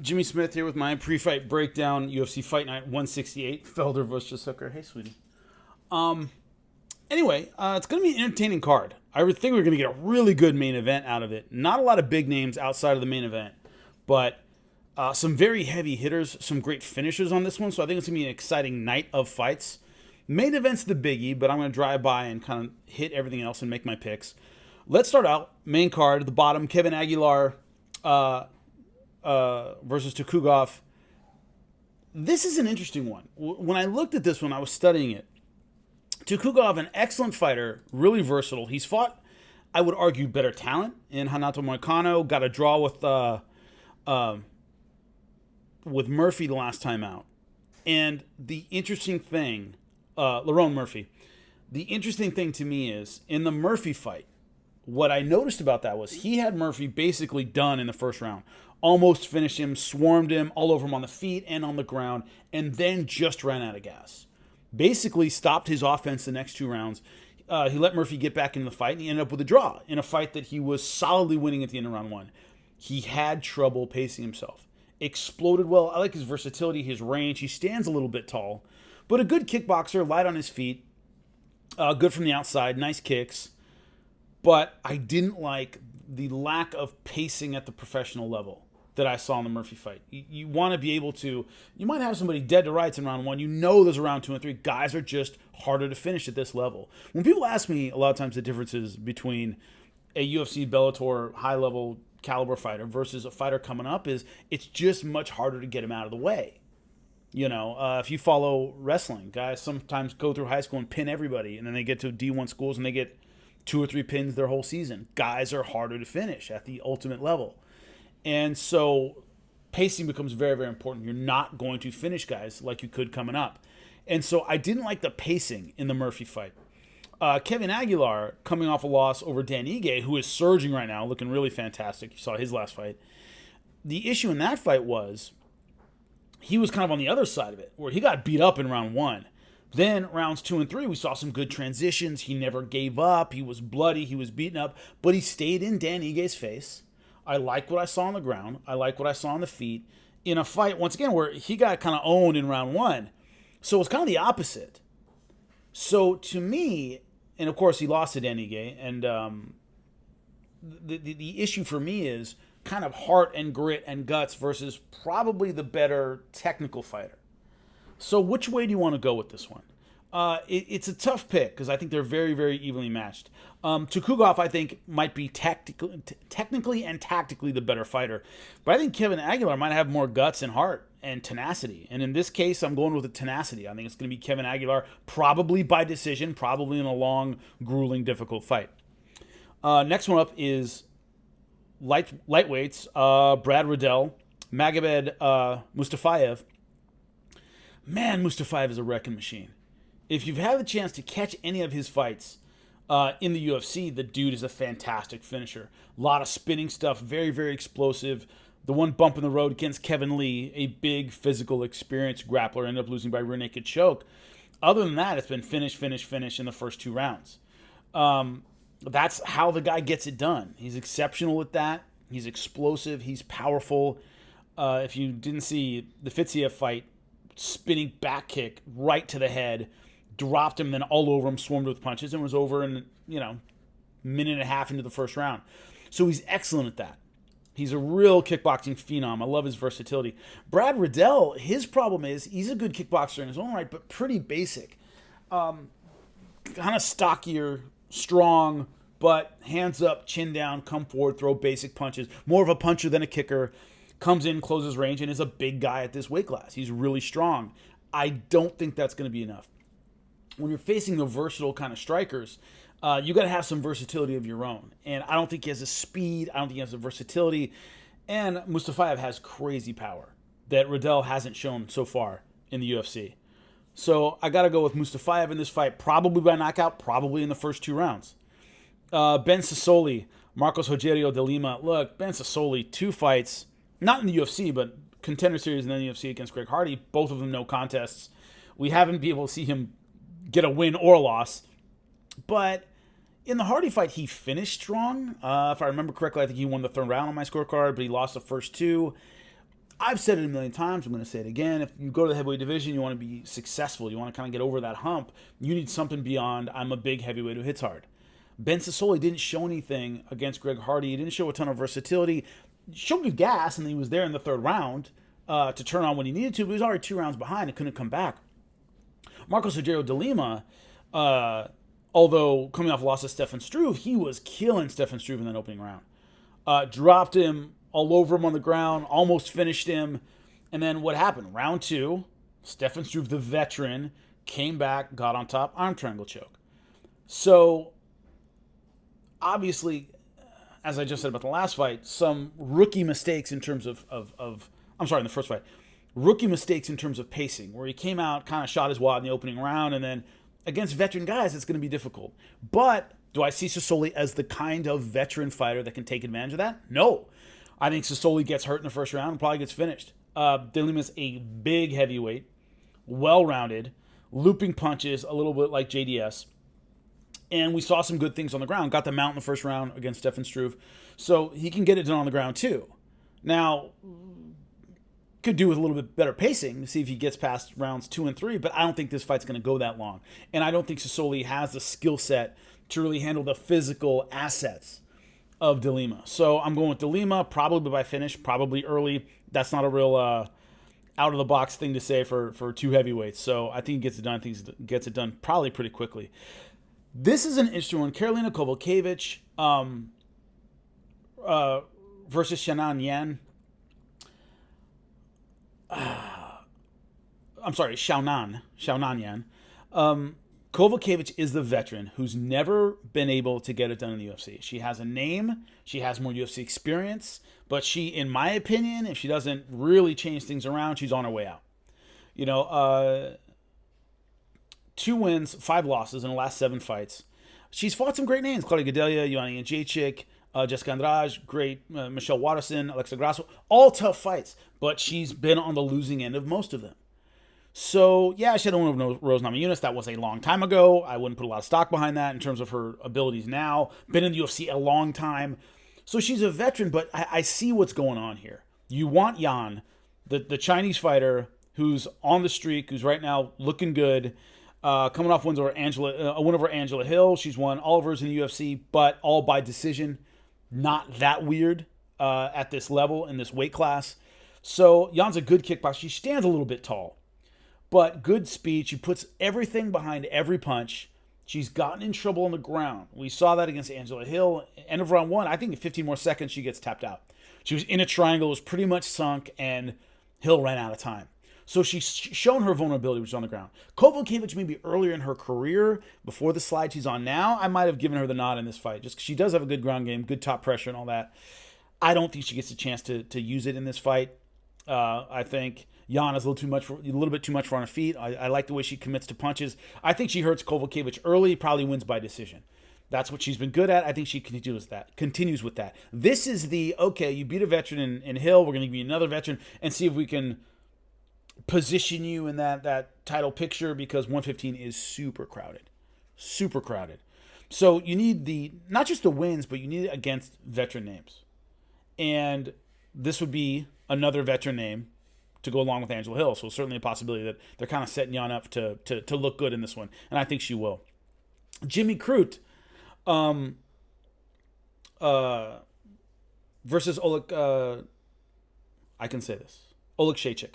Jimmy Smith here with my pre-fight breakdown. UFC Fight Night 168, Felder versus Hooker. Hey, sweetie. Anyway, it's going to be an entertaining card. I think we're going to get a really good main event out of it. Not a lot of big names outside of the main event, but some very heavy hitters, some great finishers on this one. So I think it's going to be an exciting night of fights. Main event's the biggie, but I'm going to drive by and kind of hit everything else and make my picks. Let's start out. Main card, at the bottom, Kevin Aguilar versus Gough. This is an interesting one. When I looked at this one, I was studying it. Gough, an excellent fighter, really versatile. He's fought, I would argue, better talent in Renato Moicano. Got a draw with Murphy the last time out. And the interesting thing, Lerone Murphy, the interesting thing to me is, in the Murphy fight, what I noticed about that was he had Murphy basically done in the first round. Almost finished him, swarmed him, all over him on the feet and on the ground, and then just ran out of gas. Basically stopped his offense the next two rounds. He let Murphy get back into the fight, and he ended up with a draw in a fight that he was solidly winning at the end of round one. He had trouble pacing himself. Exploded well. I like his versatility, his range. He stands a little bit tall, but a good kickboxer, light on his feet, good from the outside, nice kicks. But I didn't like the lack of pacing at the professional level that I saw in the Murphy fight. You want to be able to, you might have somebody dead to rights in round one. You know there's a round two and three. Guys are just harder to finish at this level. When people ask me a lot of times the differences between a UFC Bellator high-level caliber fighter versus a fighter coming up is it's just much harder to get him out of the way. You know, if you follow wrestling, guys sometimes go through high school and pin everybody, and then they get to D1 schools and they get 2 or 3 pins their whole season. Guys are harder to finish at the ultimate level. And so pacing becomes very, very important. You're not going to finish guys like you could coming up. And so I didn't like the pacing in the Murphy fight. Kevin Aguilar, coming off a loss over Dan Ige, who is surging right now, looking really fantastic. You saw his last fight. The issue in that fight was he was kind of on the other side of it, where he got beat up in round one. Then rounds 2 and 3, we saw some good transitions. He never gave up. He was bloody. He was beaten up. But he stayed in Dan Ige's face. I like what I saw on the ground. I like what I saw on the feet. In a fight, once again, where he got kind of owned in round one. So it's kind of the opposite. So to me, and of course he lost to Dan Ige, and the issue for me is kind of heart and grit and guts versus probably the better technical fighter. So which way do you want to go with this one? It's a tough pick because I think they're very, very evenly matched. Gough, I think, might be technically and tactically the better fighter. But I think Kevin Aguilar might have more guts and heart and tenacity. And in this case, I'm going with the tenacity. I think it's going to be Kevin Aguilar, probably by decision, probably in a long, grueling, difficult fight. Next one up is lightweights. Brad Radel, Magomed Mustafayev. Man, Mustafayev is a wrecking machine. If you've had the chance to catch any of his fights in the UFC, the dude is a fantastic finisher. A lot of spinning stuff, very, very explosive. The one bump in the road against Kevin Lee, a big physical experienced grappler, ended up losing by rear naked choke. Other than that, it's been finish, finish, finish in the first 2 rounds. That's how the guy gets it done. He's exceptional at that. He's explosive. He's powerful. If you didn't see the Fiziev fight, spinning back kick right to the head, dropped him, then all over him, swarmed with punches, and was over in, minute and a half into the first round. So he's excellent at that. He's a real kickboxing phenom. I love his versatility. Brad Radel, his problem is he's a good kickboxer in his own right, but pretty basic. Kind of stockier, strong, but hands up, chin down, come forward, throw basic punches. More of a puncher than a kicker. Comes in, closes range, and is a big guy at this weight class. He's really strong. I don't think that's going to be enough. When you're facing the versatile kind of strikers, you got to have some versatility of your own. And I don't think he has the speed. I don't think he has the versatility. And Mustafayev has crazy power that Radel hasn't shown so far in the UFC. So I got to go with Mustafayev in this fight, probably by knockout, probably in the first 2 rounds. Ben Sassoli, Marcos Rogerio de Lima. Look, Ben Sassoli, 2 fights. Not in the UFC, but contender series and then the UFC against Greg Hardy. Both of them no contests. We haven't been able to see him get a win or a loss. But in the Hardy fight, he finished strong. If I remember correctly, I think he won the 3rd round on my scorecard, but he lost the first 2. I've said it a million times. I'm going to say it again. If you go to the heavyweight division, you want to be successful. You want to kind of get over that hump. You need something beyond, I'm a big heavyweight who hits hard. Ben Sassoli didn't show anything against Greg Hardy. He didn't show a ton of versatility. He showed good gas, and he was there in the third round to turn on when he needed to, but he was already 2 rounds behind and couldn't come back. Marcos Rogerio de Lima, although coming off a loss to Stefan Struve, he was killing Stefan Struve in that opening round. Dropped him all over him on the ground, almost finished him. And then what happened? Round 2, Stefan Struve, the veteran, came back, got on top, arm triangle choke. So, obviously, as I just said about the last fight, some rookie mistakes in terms of I'm sorry, in the first fight. Rookie mistakes in terms of pacing, where he came out, kind of shot his wad in the opening round, and then against veteran guys, it's going to be difficult. But do I see Sassoli as the kind of veteran fighter that can take advantage of that? No. I think Sassoli gets hurt in the first round and probably gets finished. De Lima's a big heavyweight, well-rounded, looping punches, a little bit like JDS. And we saw some good things on the ground. Got the mount in the first round against Stefan Struve. So he can get it done on the ground too. Now, could do with a little bit better pacing to see if he gets past rounds 2 and 3, but I don't think this fight's going to go that long. And I don't think Sassoli has the skill set to really handle the physical assets of De Lima. So I'm going with De Lima, probably by finish, probably early. That's not a real out-of-the-box thing to say for 2 heavyweights. So I think he gets it done. I think he gets it done probably pretty quickly. This is an interesting one. Karolina Kowalkiewicz versus Xiaonan Yan. I'm sorry, Xiaonan Yan. Kowalkiewicz is the veteran who's never been able to get it done in the UFC. She has a name, she has more UFC experience, but she, in my opinion, if she doesn't really change things around, she's on her way out. 2 wins, 5 losses in the last 7 fights. She's fought some great names: Claudia Gadelha, Joanna Jędrzejczyk, Jessica Andrade, great, Michelle Watterson, Alexa Grasso, all tough fights, but she's been on the losing end of most of them. So, yeah, she had a win over Rose Namajunas. That was a long time ago. I wouldn't put a lot of stock behind that in terms of her abilities now. Been in the UFC a long time. So she's a veteran, but I see what's going on here. You want Yan, the Chinese fighter who's on the streak, who's right now looking good, coming off wins over a win over Angela Hill. She's won all of hers in the UFC, but all by decision. Not that weird at this level, in this weight class. So Jan's a good kickboxer. She stands a little bit tall, but good speed. She puts everything behind every punch. She's gotten in trouble on the ground. We saw that against Angela Hill. End of round 1, I think in 15 more seconds, she gets tapped out. She was in a triangle, was pretty much sunk, and Hill ran out of time. So she's shown her vulnerability, which is on the ground. Kowalkiewicz, maybe earlier in her career, before the slide she's on now, I might have given her the nod in this fight, just because she does have a good ground game, good top pressure and all that. I don't think she gets a chance to use it in this fight. I think Yan is a little bit too much for on her feet. I like the way she commits to punches. I think she hurts Kowalkiewicz early, probably wins by decision. That's what she's been good at. I think she continues with that. This is okay, you beat a veteran in Hill, we're going to give you another veteran and see if we can position you in that title picture, because 115 is super crowded. Super crowded. So you need not just the wins, but you need it against veteran names. And this would be another veteran name to go along with Angela Hill. So certainly a possibility that they're kind of setting Yan up to look good in this one. And I think she will. Jimmy Crute versus Oleg, I can say this, Oleg Shaychik.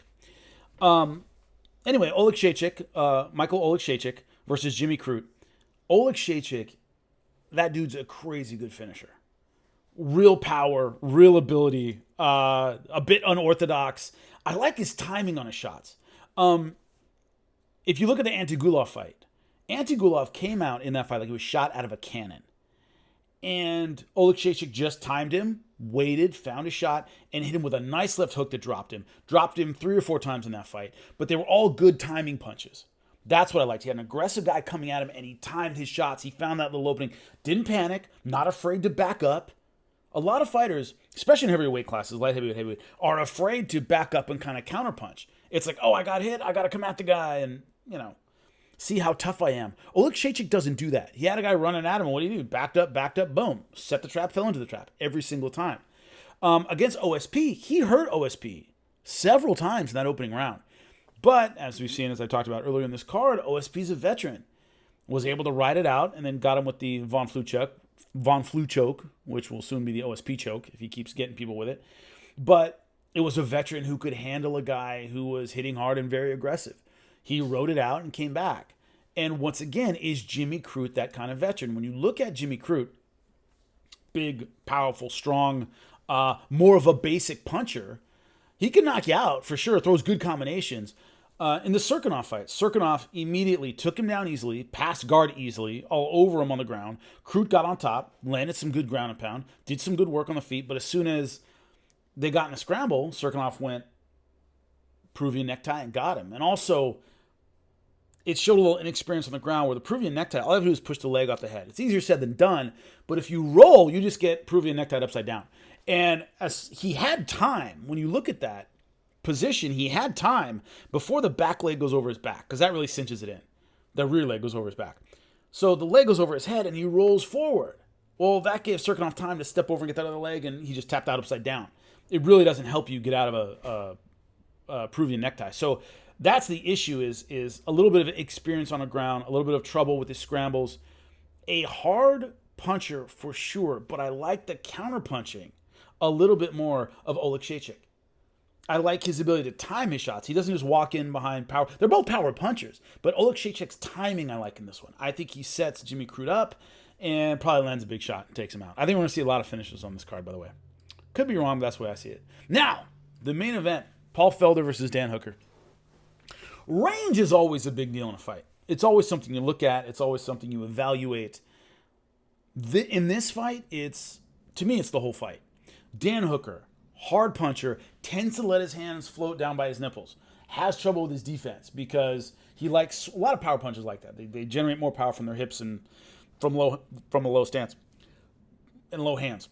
Anyway, Michael Oleg Shaychik versus Jimmy Crute. Oleg Shaychik, that dude's a crazy good finisher. Real power, real ability, a bit unorthodox. I like his timing on his shots. If you look at the Antigulov fight, Antigulov came out in that fight like he was shot out of a cannon. And Oleg Shaychik just timed him, waited, found a shot, and hit him with a nice left hook that dropped him. Dropped him 3 or 4 times in that fight. But they were all good timing punches. That's what I liked. He had an aggressive guy coming at him, and he timed his shots. He found that little opening. Didn't panic, not afraid to back up. A lot of fighters, especially in heavyweight classes, light heavyweight, are afraid to back up and kind of counterpunch. It's like, oh, I got hit, I got to come at the guy and, see how tough I am. Oleg Shaychik doesn't do that. He had a guy running at him, and what do? Backed up, boom. Set the trap, fell into the trap every single time. Against OSP, he hurt OSP several times in that opening round. But, as we've seen, as I talked about earlier in this card, OSP's a veteran. Was able to ride it out and then got him with the Von Flue choke, which will soon be the OSP choke if he keeps getting people with it. But it was a veteran who could handle a guy who was hitting hard and very aggressive. He rode it out and came back. And once again, is Jimmy Crute that kind of veteran? When you look at Jimmy Crute, big, powerful, strong, more of a basic puncher, he can knock you out for sure, throws good combinations. In the Cirkunov fight, Cirkunov immediately took him down easily, passed guard easily, all over him on the ground. Crute got on top, landed some good ground and pound, did some good work on the feet, but as soon as they got in a scramble, Cirkunov went Peruvian necktie and got him. And also, it showed a little inexperience on the ground where the Peruvian necktie, all I have to do is push the leg off the head. It's easier said than done, but if you roll, you just get Peruvian necktie upside down. And as he had time, when you look at that position, he had time before the back leg goes over his back, because that really cinches it in. The rear leg goes over his back. So the leg goes over his head and he rolls forward. Well, that gave Cirkunov time to step over and get that other leg, and he just tapped out upside down. It really doesn't help you get out of a Peruvian necktie. So that's the issue is a little bit of experience on the ground, a little bit of trouble with his scrambles. A hard puncher for sure, but I like the counter punching a little bit more of Oleg Shachik. I like his ability to time his shots. He doesn't just walk in behind power. They're both power punchers, but Oleg Shachik's timing I like in this one. I think he sets Jimmy Crute up and probably lands a big shot and takes him out. I think we're going to see a lot of finishes on this card, by the way. Could be wrong, but that's the way I see it. Now, the main event, Paul Felder versus Dan Hooker. Range is always a big deal in a fight. It's always something you look at. It's always something you evaluate. In this fight, to me, it's the whole fight. Dan Hooker, hard puncher, tends to let his hands float down by his nipples. Has trouble with his defense because he likes a lot of power punchers like that. They generate more power from their hips and from a low stance and low hands.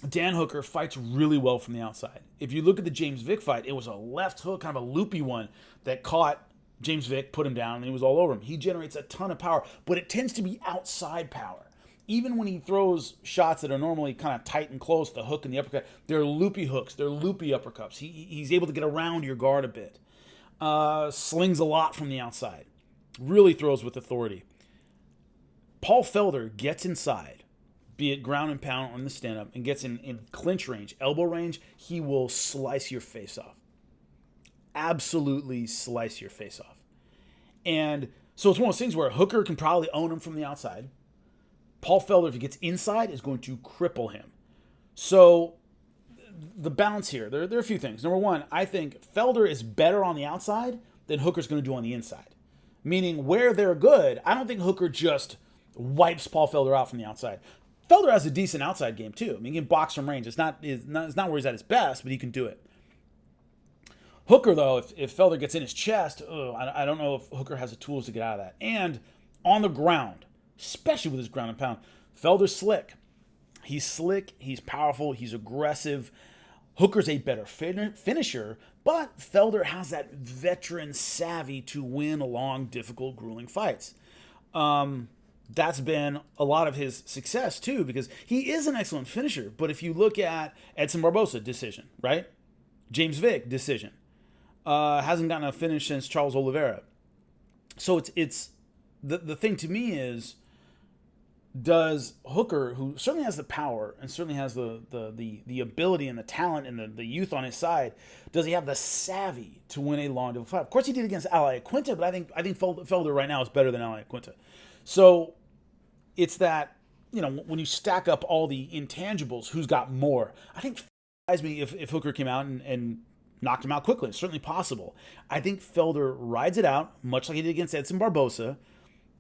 Dan Hooker fights really well from the outside. If you look at the James Vick fight, it was a left hook, kind of a loopy one that caught James Vick, put him down, and he was all over him. He generates a ton of power, but it tends to be outside power. Even when he throws shots that are normally kind of tight and close, the hook and the uppercut, they're loopy hooks, they're loopy uppercuts. He's able to get around your guard a bit. Slings a lot from the outside. Really throws with authority. Paul Felder gets inside, be it ground and pound on the stand-up, and gets in clinch range, elbow range, he will slice your face off. Absolutely slice your face off. And so it's one of those things where Hooker can probably own him from the outside. Paul Felder, if he gets inside, is going to cripple him. So the balance here, there are a few things. Number one, I think Felder is better on the outside than Hooker's going to do on the inside. Meaning where they're good, I don't think Hooker just wipes Paul Felder out from the outside. Felder has a decent outside game too. I mean, he can box from range. It's not where he's at his best, but he can do it. Hooker, though, if Felder gets in his chest, I don't know if Hooker has the tools to get out of that. And on the ground, especially with his ground and pound, Felder's slick. He's slick, he's powerful, he's aggressive. Hooker's a better finisher, but Felder has that veteran savvy to win long, difficult, grueling fights. That's been a lot of his success, too, because he is an excellent finisher. But if you look at Edson Barbosa, decision, right? James Vick, decision. Hasn't gotten a finish since Charles Oliveira. So it's the thing to me is, does Hooker, who certainly has the power and certainly has the ability and the talent and the youth on his side, does he have the savvy to win a long difficult fight? Of course, he did against Ali Quinta, but I think Felder right now is better than Ali Quinta. So it's that, when you stack up all the intangibles, who's got more? I think it surprised me if Hooker came out and knocked him out quickly. It's certainly possible. I think Felder rides it out, much like he did against Edson Barbosa,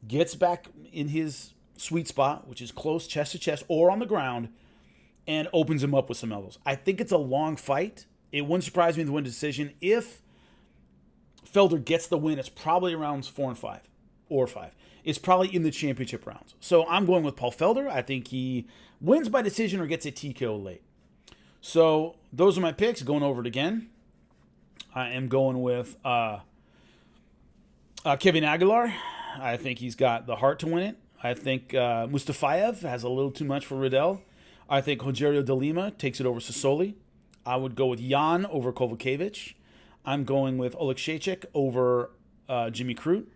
gets back in his sweet spot, which is close chest to chest or on the ground, and opens him up with some elbows. I think it's a long fight. It wouldn't surprise me to win decision. If Felder gets the win, it's probably rounds 4 and 5 or 5. It's probably in the championship rounds. So I'm going with Paul Felder. I think he wins by decision or gets a TKO late. So those are my picks. Going over it again, I am going with Kevin Aguilar. I think he's got the heart to win it. I think Mustafayev has a little too much for Radel. I think Rogerio de Lima takes it over Sassoli. I would go with Jan over Kovacevic. I'm going with Oleksiejczuk over Jimmy Crute.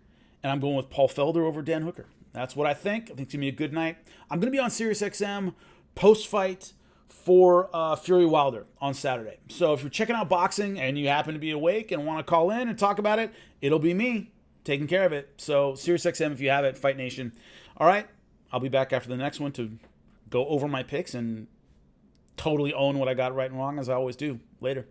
And I'm going with Paul Felder over Dan Hooker. That's what I think. I think it's going to be a good night. I'm going to be on SiriusXM post-fight for Fury Wilder on Saturday. So if you're checking out boxing and you happen to be awake and want to call in and talk about it, it'll be me taking care of it. So SiriusXM, if you have it, Fight Nation. All right, I'll be back after the next one to go over my picks and totally own what I got right and wrong, as I always do. Later.